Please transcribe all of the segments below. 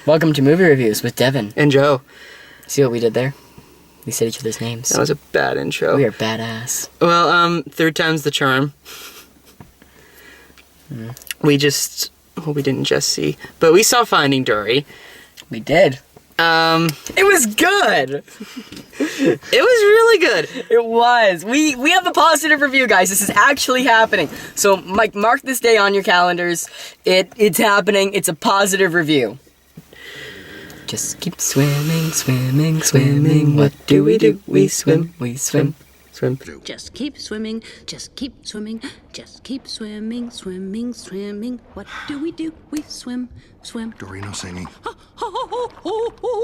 Welcome to Movie Reviews with Devon. And Joe. See what we did there? We said each other's names. That was a bad intro. We are badass. Well, third time's the charm. We didn't just see, but we saw Finding Dory. We did. It was good. It was really good. It was. We have a positive review, guys. This is actually happening. So, Mike, mark this day on your calendars. It's happening. It's a positive review. Just keep swimming, swimming, swimming. What do? We swim, swim. Just keep swimming, just keep swimming, just keep swimming, swimming, swimming. What do? We swim, swim. Dory, no singing.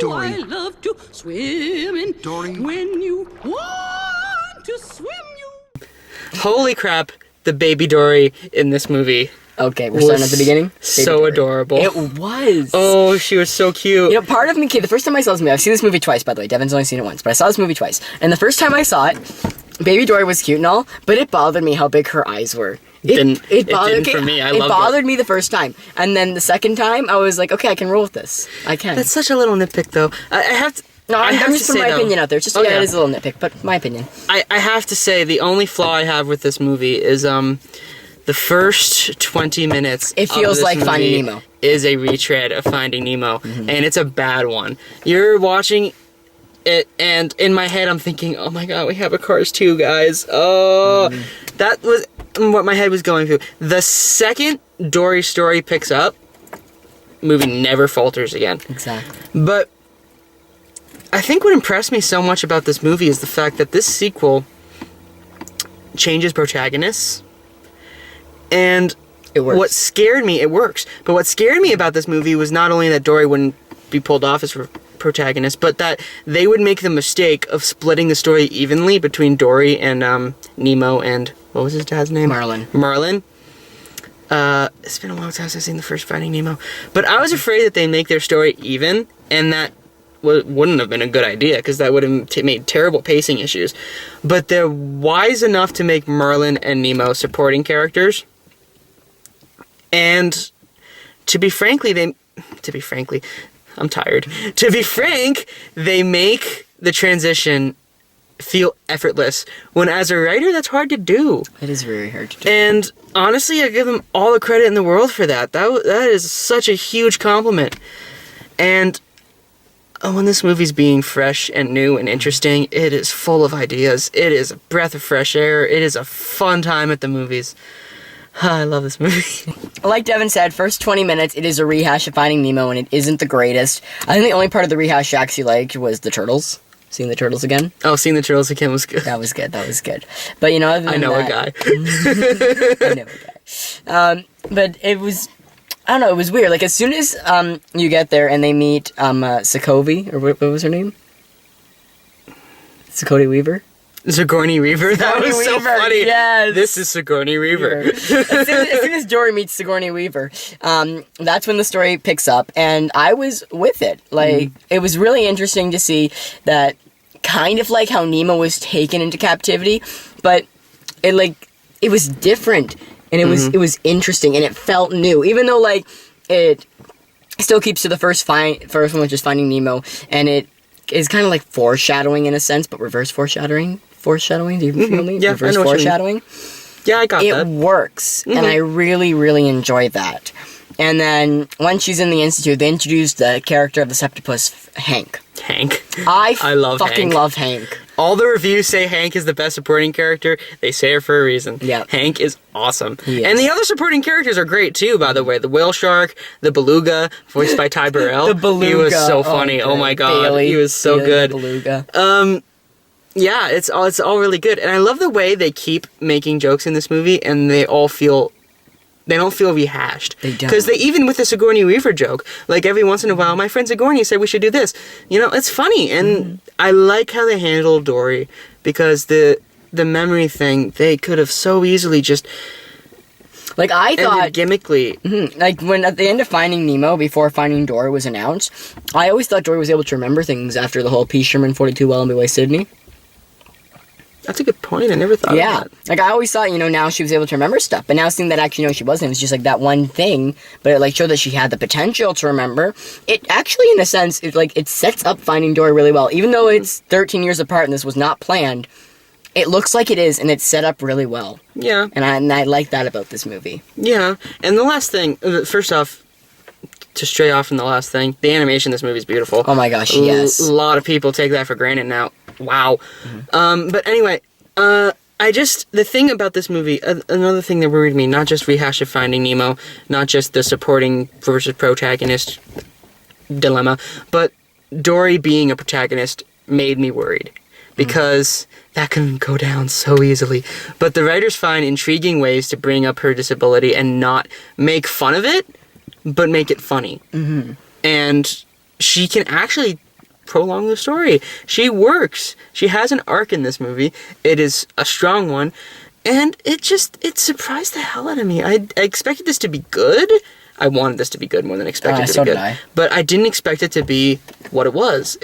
Dory. I love to swim in. Dory. When you want to swim, you... Holy crap, the baby Dory in this movie. Okay, we're starting at the beginning. So adorable. It was. Oh, she was so cute. You know, part of me, the first time I saw this movie, I've seen this movie twice, by the way. Devon's only seen it once, but I saw this movie twice. And the first time I saw it, Baby Dory was cute and all, but it bothered me how big her eyes were. It didn't for me. I loved it. It bothered me the first time. And then the second time, I was like, okay, I can roll with this. I can. That's such a little nitpick, though. I have to... No, I'm just putting my opinion out there. Just yeah, it is a little nitpick, but my opinion. I have to say, the only flaw I have with this movie is, the first 20 minutes it feels like Finding Nemo is a retread of Finding Nemo, and it's a bad one. You're watching it, and in my head I'm thinking, oh my god, we have a Cars 2, guys. Oh, that was what my head was going through. The second Dory's story picks up, movie never falters again. Exactly. But I think what impressed me so much about this movie is the fact that this sequel changes protagonists. And it works. What scared me, it works, but what scared me about this movie was not only that Dory wouldn't be pulled off as protagonist, but that they would make the mistake of splitting the story evenly between Dory and Nemo and, what was his dad's name? Marlin. It's been a long time since I've seen the first Finding Nemo, but I was afraid that they'd make their story even, and that wouldn't have been a good idea, because that would have made terrible pacing issues. But they're wise enough to make Marlin and Nemo supporting characters. And to be frank, they make the transition feel effortless, when as a writer, that's hard to do. It is very hard to do. And honestly, I give them all the credit in the world for that. That is such a huge compliment. And when this movie's being fresh and new and interesting, it is full of ideas. It is a breath of fresh air. It is a fun time at the movies. I love this movie. Like Devon said, first 20 minutes, it is a rehash of Finding Nemo, and it isn't the greatest. I think the only part of the rehash I actually liked was the turtles. Seeing the turtles again. Oh, seeing the turtles again was good. That was good. But, you know, other than I know that, a guy. I know a guy. But it was... I don't know, it was weird. Like, as soon as you get there and they meet Sokovia, or what was her name? Sigourney Weaver? Sigourney Weaver? That was so funny. Yes. This is Sigourney Weaver. as soon as Dory meets Sigourney Weaver, that's when the story picks up, and I was with it. Like, it was really interesting to see that, kind of like how Nemo was taken into captivity, but it was different. And it was interesting, and it felt new, even though like it still keeps to the first one, which is Finding Nemo, and it is kind of like foreshadowing in a sense, but reverse foreshadowing. Foreshadowing, do you feel me? Yeah, reverse I know foreshadowing. Yeah, I got that. It works, and I really, really enjoy that. And then once she's in the institute, they introduced the character of the Septopus, Hank. I love Hank. All the reviews say Hank is the best supporting character. They say it for a reason. Yeah. Hank is awesome. He is. And the other supporting characters are great too, by the way. The whale shark, the beluga, voiced by Ty Burrell. The beluga. He was so funny. Oh my god. Bailey, he was so good. The beluga. Yeah, it's all really good. And I love the way they keep making jokes in this movie, and they don't feel rehashed. They don't. Because even with the Sigourney Weaver joke, like every once in a while, my friend Sigourney said we should do this. You know, it's funny. And I like how they handle Dory, because the memory thing, they could have so easily just like I thought gimmickly. Like when at the end of Finding Nemo, before Finding Dory was announced, I always thought Dory was able to remember things after the whole P. Sherman 42 Wellenby Way Sydney. That's a good point. I never thought Yeah. of that. Like, I always thought, now she was able to remember stuff. But now seeing that actually, she wasn't. It was just, like, that one thing. But it, like, showed that she had the potential to remember. It actually, in a sense, it sets up Finding Dory really well. Even though it's 13 years apart and this was not planned, it looks like it is, and it's set up really well. Yeah. And I like that about this movie. Yeah. And the last thing, first off, to stray off from the last thing, the animation in this movie is beautiful. Oh my gosh, yes. A lot of people take that for granted now. Wow. But anyway, the thing about this movie, another thing that worried me, not just rehash of Finding Nemo, not just the supporting versus protagonist dilemma, but Dory being a protagonist made me worried. Because that can go down so easily. But the writers find intriguing ways to bring up her disability and not make fun of it, but make it funny. Mm-hmm. And she can actually prolong the story. She works. She has an arc in this movie. It is a strong one. And it surprised the hell out of me. I expected this to be good. I wanted this to be good more than expected to be good. Did I. But I didn't expect it to be what it was.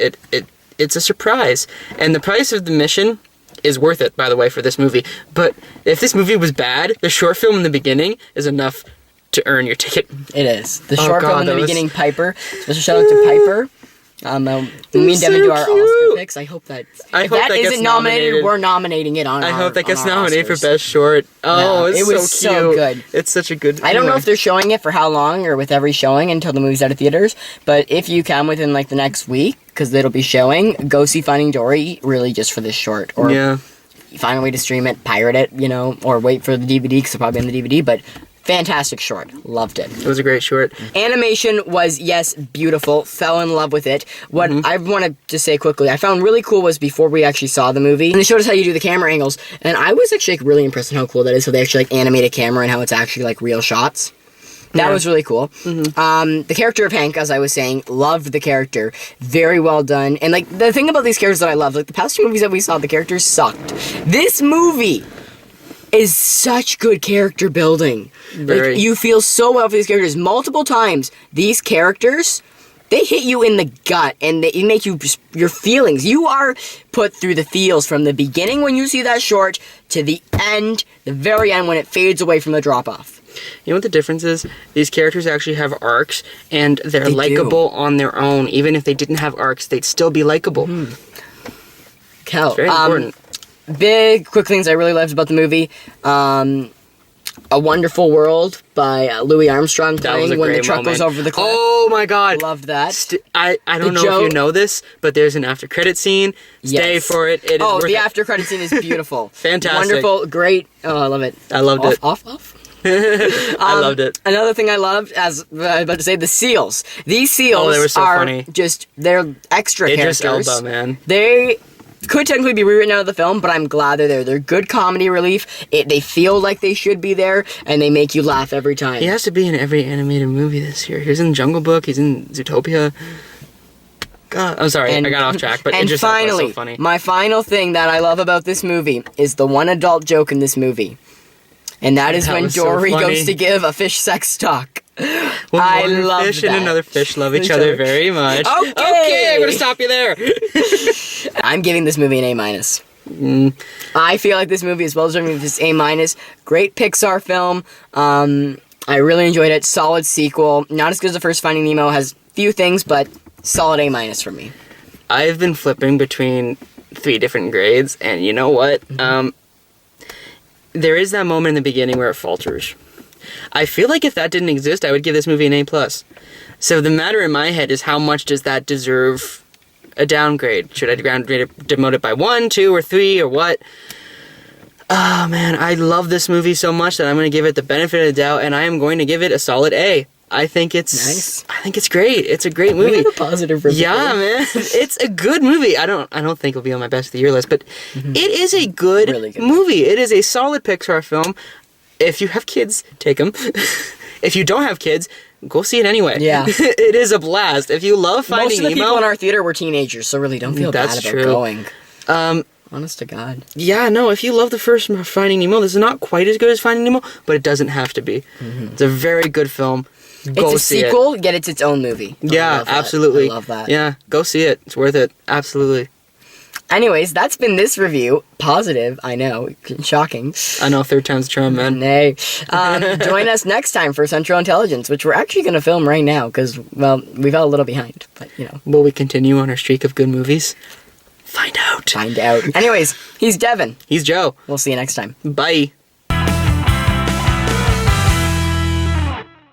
It's a surprise. And the price of the mission is worth it, by the way, for this movie. But if this movie was bad, the short film in the beginning is enough to earn your ticket. It is. The short film in the that was- beginning, Piper. Special shout out to Piper. Me and Devon do our cute. Oscar picks. I hope that I if hope that that gets isn't nominated, nominated. we're nominating it on. I hope that gets on our nominated for Oscars. Best Short. Oh, Yeah, it's it was so so cute. good. It's such a good... I don't know anyway. if they're showing it for how long or with every showing until the movie's out of theaters, but if you can within like the next week, because it'll be showing, go see Finding Dory really just for this short, or Yeah. find a way to stream it, pirate it, or wait for the DVD because it'll probably be on the DVD. But fantastic short, loved it. It was a great short. Animation was, yes, beautiful. Fell in love with it. What Mm-hmm. I wanted to say quickly, I found really cool was before we actually saw the movie, and they showed us how you do the camera angles, and I was actually like, really impressed with how cool that is. So they actually like animate a camera and how it's actually like real shots. That Yeah. was really cool. Mm-hmm. The character of Hank, as I was saying, loved the character. Very well done. And like the thing about these characters that I love, like the past two movies that we saw, the characters sucked. This movie is such good character building. Very. Like, you feel so well for these characters. Multiple times, these characters, they hit you in the gut, and they make you, your feelings. You are put through the feels from the beginning when you see that short to the end, the very end when it fades away from the drop-off. You know what the difference is? These characters actually have arcs, and they're They do. likable on their own. Even if they didn't have arcs, they'd still be likable. Kel, It's very important. big, quick things I really loved about the movie. A Wonderful World by Louis Armstrong That was a playing when the great truck goes moment. over the cliff. Oh my god. Loved that. I don't know Joe- if you know this, but there's an after credit scene. Stay Yes. for it. It is worth The it. after credit scene is beautiful. Fantastic. Wonderful, great. Oh, I love it. I loved it. Off. I loved it. Another thing I loved, as I was about to say, the seals. These seals Oh, they were so are funny. they're extra Idris characters. Elba, man. They could technically be rewritten out of the film, but I'm glad they're there. They're good comedy relief. They feel like they should be there, and they make you laugh every time. He has to be in every animated movie this year. He was in Jungle Book. He's in Zootopia. God, I'm sorry, I got off track, but and Idris Elba finally, is so funny. my final thing that I love about this movie is the one adult joke in this movie. And that is That when was so Dory funny. goes to give a fish sex talk. When I one love fish that. and another fish love each Each other other. very much. Okay. I'm gonna stop you there. I'm giving this movie an A-. I feel like this movie is well deserving of this A-. Great Pixar film. I really enjoyed it. Solid sequel. Not as good as the first Finding Nemo. Has few things, but solid A- for me. I've been flipping between 3 different grades, and you know what? There is that moment in the beginning where it falters. I feel like if that didn't exist, I would give this movie an A+. So the matter in my head is how much does that deserve a downgrade? Should I demote it by 1, 2, or 3, or what? Oh man, I love this movie so much that I'm going to give it the benefit of the doubt, and I am going to give it a solid A. I think it's Nice. I think it's great. It's a great movie. We have a positive review. Yeah, man. It's a good movie. I don't think it'll be on my best of the year list, but it is a good, Really good movie. It is a solid Pixar film. If you have kids, take them. If you don't have kids, go see it anyway. Yeah. It is a blast. If you love Finding Most of the Nemo, people in our theater were teenagers, so really don't feel That's bad about true. going. Honest to God. yeah, no, if you love the first Finding Nemo, this is not quite as good as Finding Nemo, but it doesn't have to be. It's a very good film. Go It's a see sequel, yet it's its own movie. I Yeah, love that. absolutely. I love that. Yeah, go see it. It's worth it. Absolutely. Anyways, that's been this review. Positive, I know. Shocking. I know, third time's the charm, man. Nay. Join us next time for Central Intelligence, which we're actually going to film right now because, well, we fell a little behind. But, you know. Will we continue on our streak of good movies? Find out. Find out. Anyways, he's Devon. He's Joe. We'll see you next time. Bye.